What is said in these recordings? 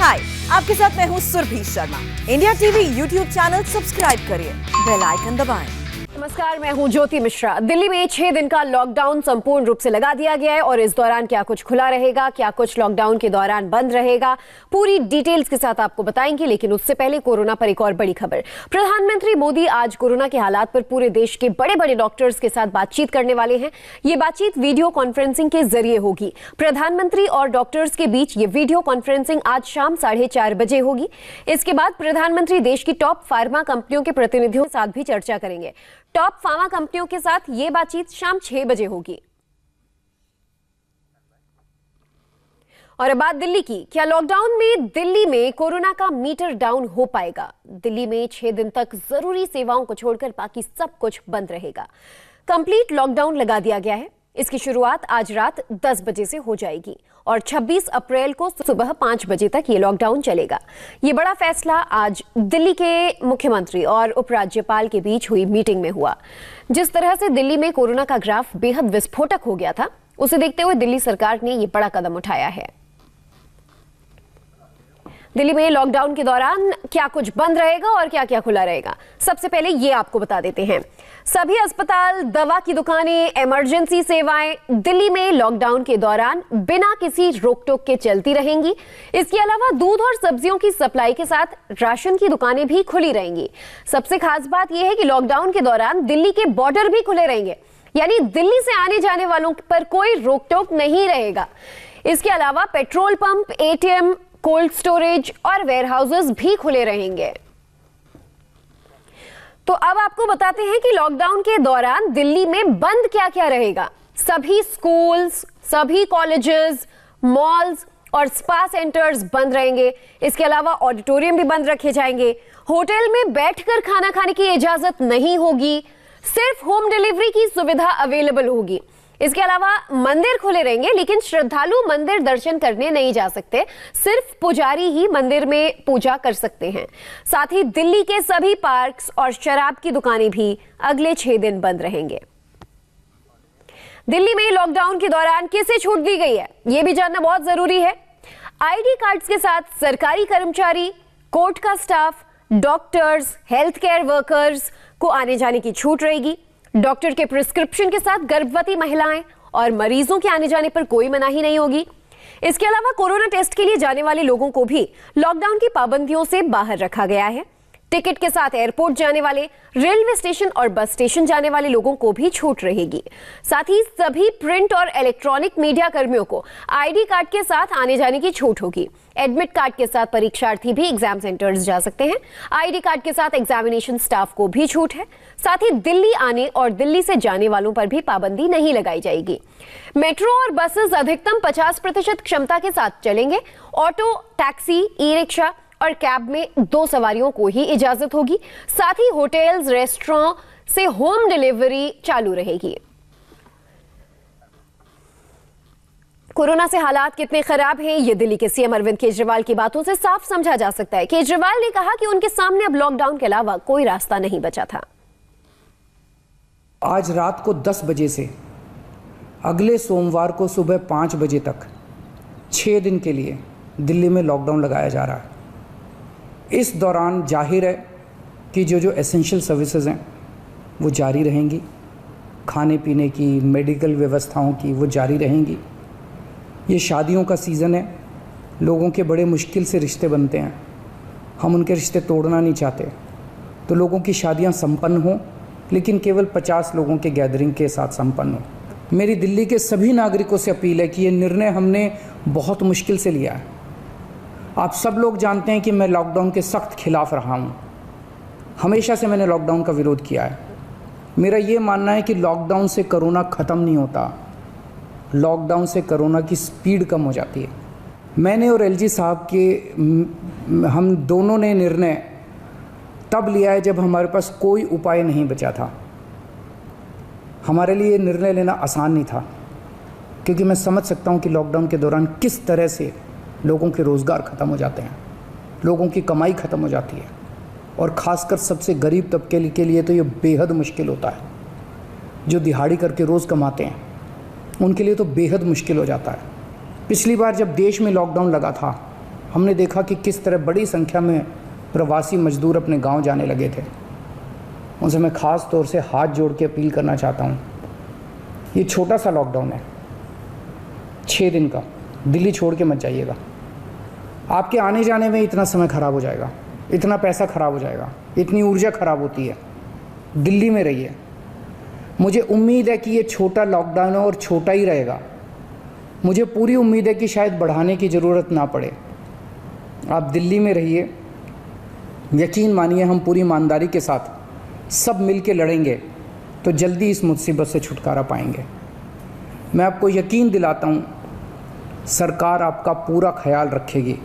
हाय, आपके साथ मैं हूँ Surabhi Sharma. India TV YouTube channel subscribe करिए, बेल आइकन दबाएं। नमस्कार, मैं हूं ज्योति मिश्रा। दिल्ली में 6 दिन का लॉकडाउन संपूर्ण रूप से लगा दिया गया है और इस दौरान क्या कुछ खुला रहेगा, क्या कुछ लॉकडाउन के दौरान बंद रहेगा, पूरी डिटेल्स के साथ आपको बताएंगे। लेकिन उससे पहले कोरोना पर एक और बड़ी खबर। प्रधानमंत्री मोदी आज कोरोना के हालात पर पूरे देश के बड़े बड़े डॉक्टर्स के साथ बातचीत करने वाले हैं। ये बातचीत वीडियो कॉन्फ्रेंसिंग के जरिए होगी। प्रधानमंत्री और डॉक्टर्स के बीच ये वीडियो कॉन्फ्रेंसिंग आज शाम 4:30 बजे होगी। इसके बाद प्रधानमंत्री देश की टॉप फार्मा कंपनियों के प्रतिनिधियों के साथ भी चर्चा करेंगे। टॉप फार्मा कंपनियों के साथ यह बातचीत शाम 6 बजे होगी। और अब बात दिल्ली की। क्या लॉकडाउन में दिल्ली में कोरोना का मीटर डाउन हो पाएगा? दिल्ली में 6 दिन तक जरूरी सेवाओं को छोड़कर बाकी सब कुछ बंद रहेगा। कंप्लीट लॉकडाउन लगा दिया गया है। इसकी शुरुआत आज रात 10 बजे से हो जाएगी और 26 अप्रैल को सुबह 5 बजे तक ये लॉकडाउन चलेगा। ये बड़ा फैसला आज दिल्ली के मुख्यमंत्री और उपराज्यपाल के बीच हुई मीटिंग में हुआ। जिस तरह से दिल्ली में कोरोना का ग्राफ बेहद विस्फोटक हो गया था, उसे देखते हुए दिल्ली सरकार ने ये बड़ा कदम उठाया है। दिल्ली में लॉकडाउन के दौरान क्या कुछ बंद रहेगा और क्या क्या खुला रहेगा, सबसे पहले ये आपको बता देते हैं। सभी अस्पताल, दवा की दुकानें, इमरजेंसी सेवाएं दिल्ली में लॉकडाउन के दौरान बिना किसी रोक टोक के चलती रहेंगी। इसके अलावा दूध और सब्जियों की सप्लाई के साथ राशन की दुकानें भी खुली रहेंगी। सबसे खास बात यह है कि लॉकडाउन के दौरान दिल्ली के बॉर्डर भी खुले रहेंगे, यानी दिल्ली से आने जाने वालों पर कोई रोक टोक नहीं रहेगा। इसके अलावा petrol pump, ATM, cold storage और वेयरहाउसेस भी खुले रहेंगे। तो अब आपको बताते हैं कि लॉकडाउन के दौरान दिल्ली में बंद क्या क्या रहेगा। सभी स्कूल्स, सभी कॉलेजेस, मॉल्स और स्पा सेंटर्स बंद रहेंगे। इसके अलावा ऑडिटोरियम भी बंद रखे जाएंगे। होटल में बैठकर खाना खाने की इजाजत नहीं होगी, सिर्फ होम डिलीवरी की सुविधा अवेलेबल होगी। इसके अलावा मंदिर खुले रहेंगे, लेकिन श्रद्धालु मंदिर दर्शन करने नहीं जा सकते, सिर्फ पुजारी ही मंदिर में पूजा कर सकते हैं। साथ ही दिल्ली के सभी पार्क्स और शराब की दुकानें भी अगले 6 दिन बंद रहेंगे। दिल्ली में लॉकडाउन के दौरान किसे छूट दी गई है, यह भी जानना बहुत जरूरी है। आईडी कार्ड्स के साथ सरकारी कर्मचारी, कोर्ट का staff, doctors, health care workers को आने जाने की छूट रहेगी। डॉक्टर के प्रिस्क्रिप्शन के साथ गर्भवती महिलाएं और मरीजों के आने जाने पर कोई मनाही नहीं होगी। इसके अलावा कोरोना टेस्ट के लिए जाने वाले लोगों को भी लॉकडाउन की पाबंदियों से बाहर रखा गया है। टिकट के साथ एयरपोर्ट जाने वाले, रेलवे स्टेशन और बस स्टेशन जाने वाले लोगों को भी छूट रहेगी। साथ ही सभी प्रिंट और इलेक्ट्रॉनिक मीडिया कर्मियों को आईडी कार्ड के साथ आने जाने की छूट होगी। एडमिट कार्ड के साथ परीक्षार्थी भी एग्जाम सेंटर्स जा सकते हैं। आईडी कार्ड के साथ एग्जामिनेशन स्टाफ को भी छूट है। साथ ही दिल्ली आने और दिल्ली से जाने वालों पर भी पाबंदी नहीं लगाई जाएगी। मेट्रो और बसेस अधिकतम 50% क्षमता के साथ चलेंगे। ऑटो, टैक्सी, ई रिक्शा और कैब में 2 सवारियों को ही इजाजत होगी। साथ ही होटल्स, रेस्टोरेंट से होम डिलीवरी चालू रहेगी। कोरोना से हालात कितने खराब हैं, ये दिल्ली के सीएम अरविंद केजरीवाल की बातों से साफ समझा जा सकता है। केजरीवाल ने कहा कि उनके सामने अब लॉकडाउन के अलावा कोई रास्ता नहीं बचा था। आज रात को 10 बजे से अगले सोमवार को सुबह 5 बजे तक 6 दिन के लिए दिल्ली में लॉकडाउन लगाया जा रहा है। इस दौरान जाहिर है कि जो एसेंशियल सर्विसेज हैं वो जारी रहेंगी, खाने पीने की, मेडिकल व्यवस्थाओं की वो जारी रहेंगी। ये शादियों का सीज़न है, लोगों के बड़े मुश्किल से रिश्ते बनते हैं, हम उनके रिश्ते तोड़ना नहीं चाहते, तो लोगों की शादियां संपन्न हों, लेकिन केवल 50 लोगों के गैदरिंग के साथ संपन्न हो। मेरी दिल्ली के सभी नागरिकों से अपील है कि ये निर्णय हमने बहुत मुश्किल से लिया है। आप सब लोग जानते हैं कि मैं लॉकडाउन के सख्त खिलाफ रहा हूँ, हमेशा से मैंने लॉकडाउन का विरोध किया है। मेरा ये मानना है कि लॉकडाउन से कोरोना ख़त्म नहीं होता, लॉकडाउन से कोरोना की स्पीड कम हो जाती है। मैंने और एलजी साहब के हम दोनों ने निर्णय तब लिया है जब हमारे पास कोई उपाय नहीं बचा था। हमारे लिए निर्णय लेना आसान नहीं था, क्योंकि मैं समझ सकता हूँ कि लॉकडाउन के दौरान किस तरह से लोगों के रोज़गार ख़त्म हो जाते हैं, लोगों की कमाई ख़त्म हो जाती है, और ख़ासकर सबसे गरीब तबके के लिए तो ये बेहद मुश्किल होता है। जो दिहाड़ी करके रोज़ कमाते हैं उनके लिए तो बेहद मुश्किल हो जाता है। पिछली बार जब देश में लॉकडाउन लगा था, हमने देखा कि किस तरह बड़ी संख्या में प्रवासी मजदूर अपने गांव जाने लगे थे। उनसे मैं ख़ास तौर से हाथ जोड़ के अपील करना चाहता हूं, ये छोटा सा लॉकडाउन है, 6 दिन का, दिल्ली छोड़ के मत जाइएगा। आपके आने जाने में इतना समय ख़राब हो जाएगा, इतना पैसा ख़राब हो जाएगा, इतनी ऊर्जा ख़राब होती है। दिल्ली में रहिए। मुझे उम्मीद है कि ये छोटा लॉकडाउन है और छोटा ही रहेगा। मुझे पूरी उम्मीद है कि शायद बढ़ाने की ज़रूरत ना पड़े। आप दिल्ली में रहिए। यकीन मानिए, हम पूरी ईमानदारी के साथ सब मिल के लड़ेंगे तो जल्दी इस मुसीबत से छुटकारा पाएंगे। मैं आपको यकीन दिलाता हूँ, सरकार आपका पूरा ख्याल रखेगी।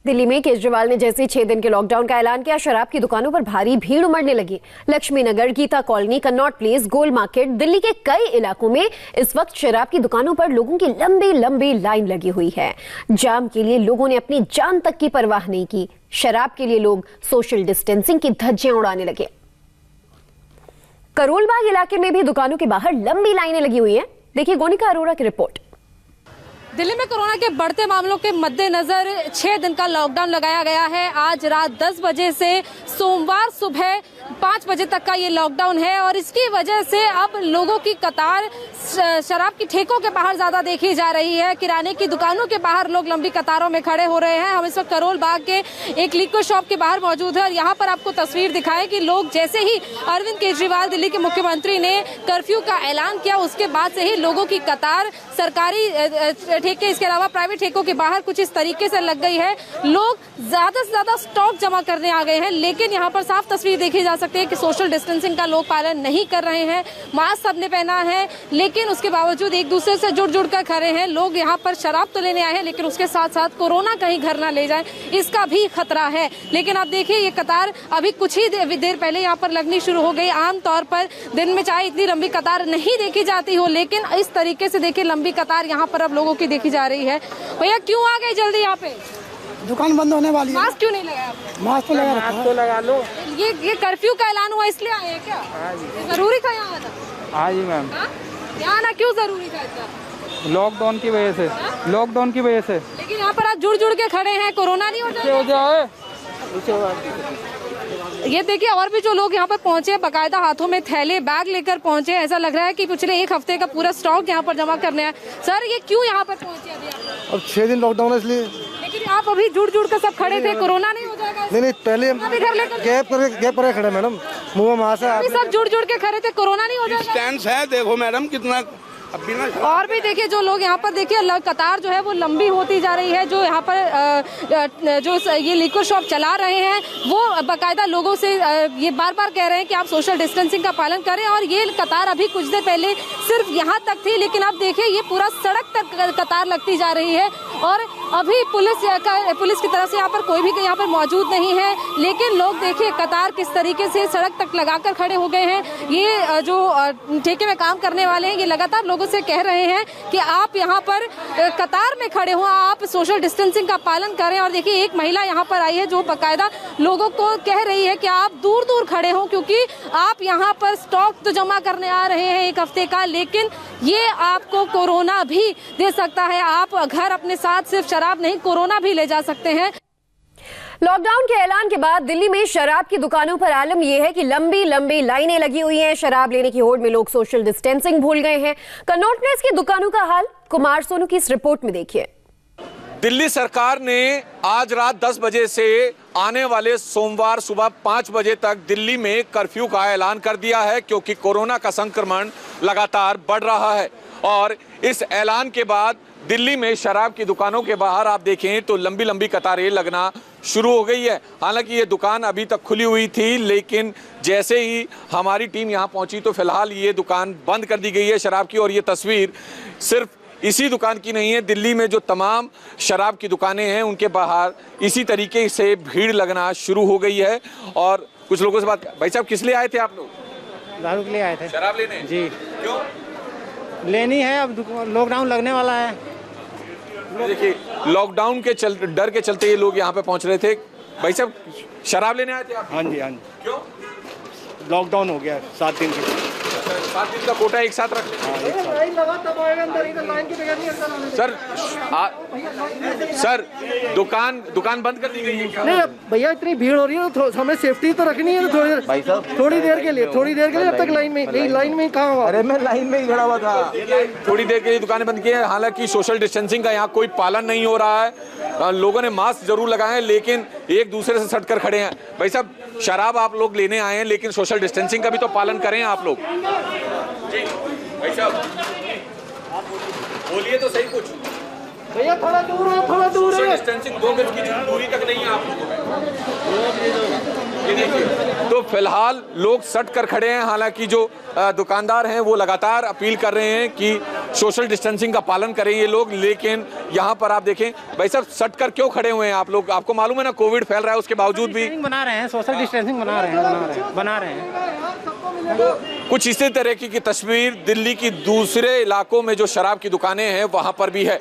दिल्ली में केजरीवाल ने जैसे 6 दिन के लॉकडाउन का ऐलान किया, शराब की दुकानों पर भारी भीड़ उमड़ने लगी। लक्ष्मी नगर, गीता कॉलोनी, कन्नॉट प्लेस, गोल मार्केट, दिल्ली के कई इलाकों में इस वक्त शराब की दुकानों पर लोगों की लंबी लंबी लाइन लगी हुई है। जाम के लिए लोगों ने अपनी जान तक की परवाह नहीं की। शराब के लिए लोग सोशल डिस्टेंसिंग की धज्जियां उड़ाने लगे। करोल बाग इलाके में भी दुकानों के बाहर लंबी लाइनें लगी हुई हैं। देखिए गोनिका अरोड़ा की रिपोर्ट। दिल्ली में कोरोना के बढ़ते मामलों के मद्देनजर 6 दिन का लॉकडाउन लगाया गया है। आज रात 10 बजे से सोमवार सुबह 5 बजे तक का ये लॉकडाउन है और इसकी वजह से अब लोगों की कतार शराब की ठेकों के बाहर ज्यादा देखी जा रही है। किराने की दुकानों के बाहर लोग लंबी कतारों में खड़े हो रहे हैं। हम इस वक्त करोल बाग के एक लिक्विड शॉप के बाहर मौजूद है और यहाँ पर आपको तस्वीर दिखाएं कि लोग जैसे ही अरविंद केजरीवाल दिल्ली के मुख्यमंत्री ने कर्फ्यू का ऐलान किया, उसके बाद से ही लोगों की कतार सरकारी ठेके, इसके अलावा प्राइवेट ठेकों के बाहर कुछ इस तरीके से लग गई है। लोग ज्यादा से ज्यादा स्टॉक जमा करने आ गए हैं, लेकिन यहाँ पर साफ तस्वीर देखी जा सकती है कि सोशल डिस्टेंसिंग का लोग पालन नहीं कर रहे हैं। मास्क सबने पहना है, लेकिन उसके बावजूद एक दूसरे से जुड़ कर खड़े हैं। लोग यहाँ पर शराब तो लेने आए हैं, लेकिन उसके साथ साथ कोरोना कहीं घर ना ले जाए, इसका भी खतरा है। लेकिन आप देखिए, ये कतार अभी कुछ ही देर पहले यहाँ पर लगनी शुरू हो गई। आमतौर पर दिन में चाहे इतनी लंबी कतार नहीं देखी जाती हो, लेकिन इस तरीके से देखिए लंबी कतार यहाँ पर अब लोगों की देखी जा रही है। भैया क्यों आ गए जल्दी यहाँ पे? दुकान बंद होने वाली है। मास्क क्यों नहीं लगाया आपने? मास्क तो लगा रखा है। तो लगा लो। ये कर्फ्यू का ऐलान हुआ इसलिए आए हैं क्या? हाँ जी। जरूरी था यहाँ आना? हाँ जी मैम। यहाँ आना क्यों जरूरी था इतना? लॉकडाउन की वजह से। लॉकडाउन की वजह से। लेकिन यहाँ पर आप जुड़ के खड़े हैं, कोरोना नहीं हो जाए? ये देखिए, और भी जो लोग यहाँ पर पहुंचे, बकायदा हाथों में थैले बैग लेकर पहुंचे। ऐसा लग रहा है कि पिछले 1 हफ्ते का पूरा स्टॉक यहाँ पर जमा करने हैं। सर, ये क्यों यहाँ पर पहुंचे अभी आप? अब 6 दिन लॉकडाउन है इसलिए। लेकिन आप अभी जुड़ कर सब खड़े थे, कोरोना नहीं हो जाएगा? नहीं, पहले गैप करके खड़े मैडम, मुँह में मास्क है। अभी सब जुड़ के खड़े थे, कोरोना नहीं हो जाएगा? डिस्टेंस है, देखो मैडम कितना। और भी देखिए, जो लोग यहाँ पर देखिए, कतार जो है वो लंबी होती जा रही है। जो यहाँ पर जो ये लिक्विड शॉप चला रहे हैं, वो बाकायदा लोगों से ये बार कह रहे हैं कि आप सोशल डिस्टेंसिंग का पालन करें। और ये कतार अभी कुछ देर पहले सिर्फ यहाँ तक थी, लेकिन अब देखिए ये पूरा सड़क तक कतार लगती जा रही है। और अभी पुलिस की तरफ से यहाँ पर कोई भी यहाँ पर मौजूद नहीं है, लेकिन लोग देखिए कतार किस तरीके से सड़क तक लगाकर खड़े हो गए हैं। ये जो ठेके में काम करने वाले हैं, ये लगातार लोगों से कह रहे हैं कि आप यहाँ पर कतार में खड़े हो, आप सोशल डिस्टेंसिंग का पालन करें। और देखिए, एक महिला यहाँ पर आई है जो बाकायदा लोगों को कह रही है कि आप दूर खड़े हो, क्योंकि आप यहाँ पर स्टॉक तो जमा करने आ रहे हैं 1 हफ्ते का, लेकिन ये आपको कोरोना भी दे सकता है। आप घर अपने साथ सिर्फ शराब नहीं, कोरोना भी ले जा सकते हैं। लॉकडाउन के ऐलान के बाद दिल्ली में शराब की दुकानों पर आलम यह है कि लंबी लंबी लाइनें लगी हुई हैं। शराब लेने की होड़ में लोग सोशल डिस्टेंसिंग भूल गए हैं। कन्नॉट प्लेस की दुकानों का हाल कुमार सोनू की इस रिपोर्ट में देखिए। दिल्ली सरकार ने आज रात 10 बजे से आने वाले सोमवार सुबह 5 बजे तक दिल्ली में कर्फ्यू का ऐलान कर दिया है, क्योंकि कोरोना का संक्रमण लगातार बढ़ रहा है। और इस ऐलान के बाद दिल्ली में शराब की दुकानों के बाहर आप देखें तो लंबी लंबी कतारें लगना शुरू हो गई है। हालांकि ये दुकान अभी तक खुली हुई थी, लेकिन जैसे ही हमारी टीम यहाँ पहुंची तो फिलहाल ये दुकान बंद कर दी गई है शराब की। और ये तस्वीर सिर्फ इसी दुकान की नहीं है, दिल्ली में जो तमाम शराब की दुकानें हैं उनके बाहर इसी तरीके से भीड़ लगना शुरू हो गई है। और कुछ लोगों से बात, भाई साहब किस लिए आए थे आप लोग? दारू के लिए आए थे। शराब लेने? जी। क्यों लेनी है, अब लॉकडाउन लगने वाला है। देखिए, लॉकडाउन के डर के चलते ये लोग यहाँ पे पहुँच रहे थे। भाई साहब शराब लेने आए थे आप? हाँ जी। क्यों? लॉकडाउन हो गया 7 दिन की। 7 दिन का कोटा एक साथ रख लें। सर सर दुकान बंद कर दी गई है क्या? नहीं भैया, इतनी भीड़ हो रही है तो हमें सेफ्टी तो रखनी है। तो थोड़ी देर के लिए अब तक लाइन में कहाँ हुआ? अरे मैं लाइन में ही खड़ा हुआ था। थोड़ी देर के लिए दुकानें बंद की है। हालांकि सोशल डिस्टेंसिंग का यहाँ कोई पालन नहीं हो रहा है। लोगों ने मास्क जरूर लगाए हैं लेकिन एक दूसरे से सटकर खड़े हैं। भाई साहब, शराब आप लोग लेने आए हैं लेकिन सोशल डिस्टेंसिंग का भी तो पालन करें आप लोग। जी भाई साहब, बोलिए तो सही कुछ। भैया थोड़ा दूर है। सोशल डिस्टेंसिंग 2 गज की दूरी तक नहीं है आप लोगों में। ये देखिए, तो फिलहाल लोग सट कर खड़े हैं। हालांकि जो दुकानदार हैं वो लगातार अपील कर रहे हैं कि सोशल डिस्टेंसिंग का पालन करें ये लोग, लेकिन यहाँ पर आप देखें भाई साहब, सट कर क्यों खड़े हुए हैं आप लोग? आपको मालूम है ना कोविड फैल रहा है, उसके बावजूद भी बना रहे हैं, सोशल डिस्टेंसिंग बना रहे हैं। कुछ इसी तरह की तस्वीर दिल्ली की दूसरे इलाकों में जो शराब की दुकानें हैं वहां पर भी है।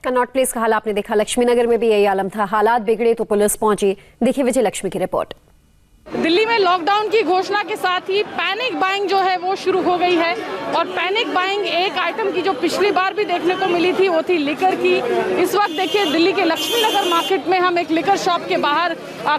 कनॉट प्लेस का हाल आपने देखा, लक्ष्मी नगर में भी यही आलम था। हालात बिगड़े तो पुलिस पहुंची। देखिए विजय लक्ष्मी की रिपोर्ट। दिल्ली में लॉकडाउन की घोषणा के साथ ही पैनिक बाइंग जो है वो शुरू हो गई है। और पैनिक बाइंग एक आइटम की जो पिछली बार भी देखने को मिली थी वो थी लिकर की। इस वक्त देखिए दिल्ली के लक्ष्मी नगर मार्केट में हम एक लिकर शॉप के बाहर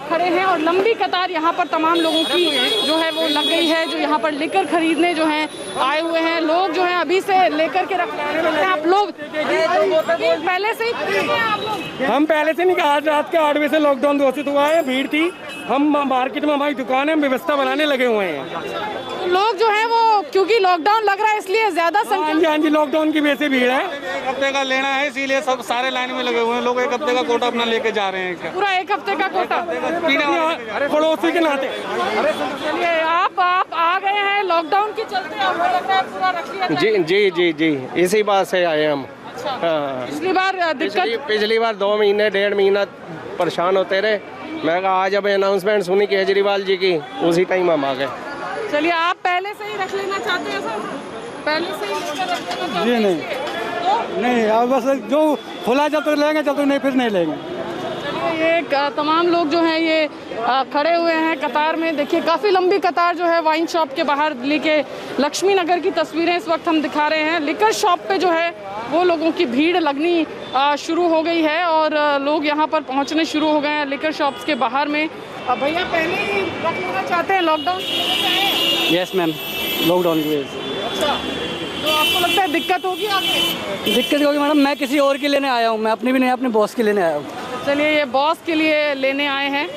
खड़े हैं और लंबी कतार यहाँ पर तमाम लोगों की जो है वो लग गई है, जो यहाँ पर लिकर खरीदने जो है आए हुए हैं। लोग जो है अभी से लेकर के रख रहे हैं। आप लोग पहले से ही आप लोग? हम पहले से नहीं, आज रात के 8 बजे से लॉकडाउन घोषित हुआ है। भीड़ थी, हम मार्केट में हमारी दुकान है, व्यवस्था बनाने लगे हुए हैं। लोग जो है वो क्योंकि लॉकडाउन लग रहा है इसलिए ज्यादा संख्या। हाँ जी, लॉकडाउन की वजह से भीड़ है। एक हफ्ते का लेना है इसीलिए सब सारे लाइन में लगे हुए हैं। लोग एक हफ्ते का कोटा अपना लेके जा रहे हैं। पूरा एक हफ्ते का कोटा पड़ोसी के नाते। चलिए आप आ गए हैं लॉकडाउन के चलते, आपको लग रहा है पूरा रख लिया था? जी इसी बात से आए हम। पिछली बार दिक्कत, पिछली बार 2 महीने 1.5 महीना परेशान होते रहे। मैं कहा आज अब अनाउंसमेंट सुनी केजरीवाल जी की, उसी टाइम हम आ गए। चलिए आप पहले से ही रख लेना चाहते हैं सर? पहले से ही रख लेना चाहते हैं? जी नहीं, अब बस जो खुला जब तक लेंगे, जब तक नहीं फिर नहीं लेंगे। चलिए ये तमाम लोग जो हैं ये खड़े हुए हैं कतार में। देखिए काफ़ी लंबी कतार जो है वाइन शॉप के बाहर दिल्ली के लक्ष्मी नगर की तस्वीरें इस वक्त हम दिखा रहे हैं। लिकर शॉप पे जो है वो लोगों की भीड़ लगनी शुरू हो गई है और लोग यहाँ पर पहुँचने शुरू हो गए हैं लिकर शॉप्स के बाहर में। भैया पहले ही रख लेना चाहते हैं लॉकडाउन? यस मैम, लॉकडाउन की वजह से। अच्छा, तो आपको लगता है दिक्कत होगी आगे? दिक्कत होगी मैडम, मैं किसी और के लेने आया हूँ, मैं अपनी भी नहीं, अपने बॉस के लेने आया हूँ। चलिए ये बॉस के लिए लेने आए हैं।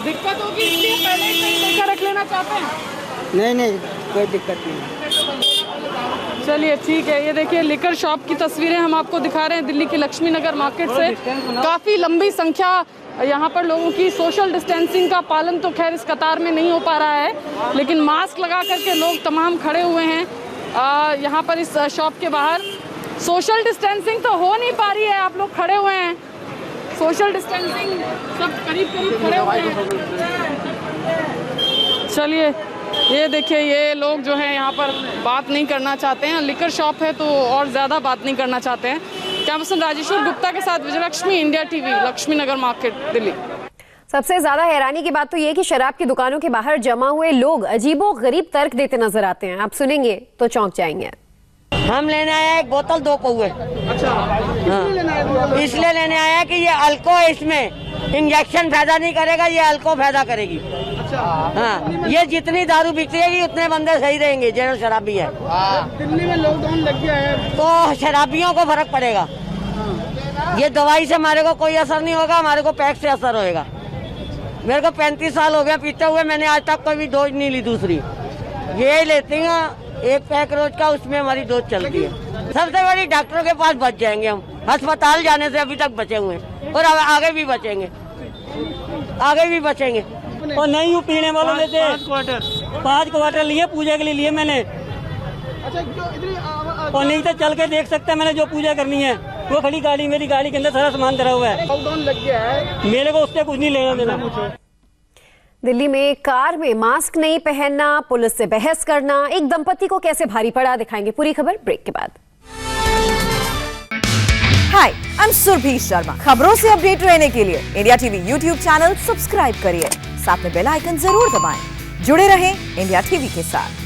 दिक्कत होगी इसलिए पहले ही नहीं लेकर रख लेना चाहते हैं? नहीं कोई दिक्कत नहीं। चलिए ठीक है, ये देखिए लिकर शॉप की तस्वीरें हम आपको दिखा रहे हैं दिल्ली की लक्ष्मी नगर मार्केट से। काफ़ी लंबी संख्या यहाँ पर लोगों की। सोशल डिस्टेंसिंग का पालन तो खैर इस कतार में नहीं हो पा रहा है, लेकिन मास्क लगा करके लोग तमाम खड़े हुए हैं यहाँ पर इस शॉप के बाहर। सोशल डिस्टेंसिंग तो हो नहीं पा रही है, आप लोग खड़े हुए हैं। सोशल डिस्टेंसिंग सब करीब खड़े हुए हैं। चलिए ये देखिए ये लोग जो है यहाँ पर बात नहीं करना चाहते हैं। लिकर शॉप है तो और ज़्यादा बात नहीं करना चाहते हैं। कैमरा पर्सन राजेश्वर गुप्ता के साथ विजयलक्ष्मी, इंडिया टीवी, लक्ष्मी नगर मार्केट, दिल्ली। सबसे ज्यादा हैरानी की बात तो ये कि शराब की दुकानों के बाहर जमा हुए लोग अजीबो गरीब तर्क देते नजर आते हैं। आप सुनेंगे तो चौंक जाएंगे। हम लेने आए हैं 1 बोतल 2 पौए। अच्छा, हाँ। इसलिए लेने आया कि ये अल्को, इसमें इंजेक्शन फायदा नहीं करेगा, ये अल्को फायदा करेगी। अच्छा, हाँ, ये जितनी दारू बिकेगी उतने बंदे सही रहेंगे जो शराबी है। दिल्ली में लॉकडाउन लग गया है तो शराबियों को फर्क पड़ेगा। ये दवाई से हमारे को कोई असर नहीं होगा, हमारे को पैक से असर होएगा। मेरे को 35 साल हो गया पीते हुए, मैंने आज तक कोई भी डोज नहीं ली दूसरी। ये लेती हैं 1 पैक रोज का, उसमें हमारी डोज चलती है। सबसे बड़ी डॉक्टरों के पास बच जाएंगे हम। अस्पताल जाने से अभी तक बचे हुए हैं और आगे भी बचेंगे, आगे भी बचेंगे। और नहीं हूँ पीने वालों में से 5 क्वार्टर लिए, पूजा के लिए लिए मैंने। और नहीं तो चल के देख सकते हैं, मैंने जो पूजा करनी है वो खड़ी गाड़ी, मेरी गाड़ी के अंदर सारा सामान धरा हुआ है। लॉकडाउन लग गया है, मेरे को उससे कुछ नहीं लेना देना। दिल्ली में कार में मास्क नहीं पहनना, पुलिस से बहस करना एक दंपति को कैसे भारी पड़ा, दिखाएंगे पूरी खबर ब्रेक के बाद। हाय, आई एम सुरभि शर्मा। खबरों से अपडेट रहने के लिए India TV YouTube channel subscribe करिए, साथ में बेल आइकन जरूर दबाएं। जुड़े रहें इंडिया टीवी के साथ।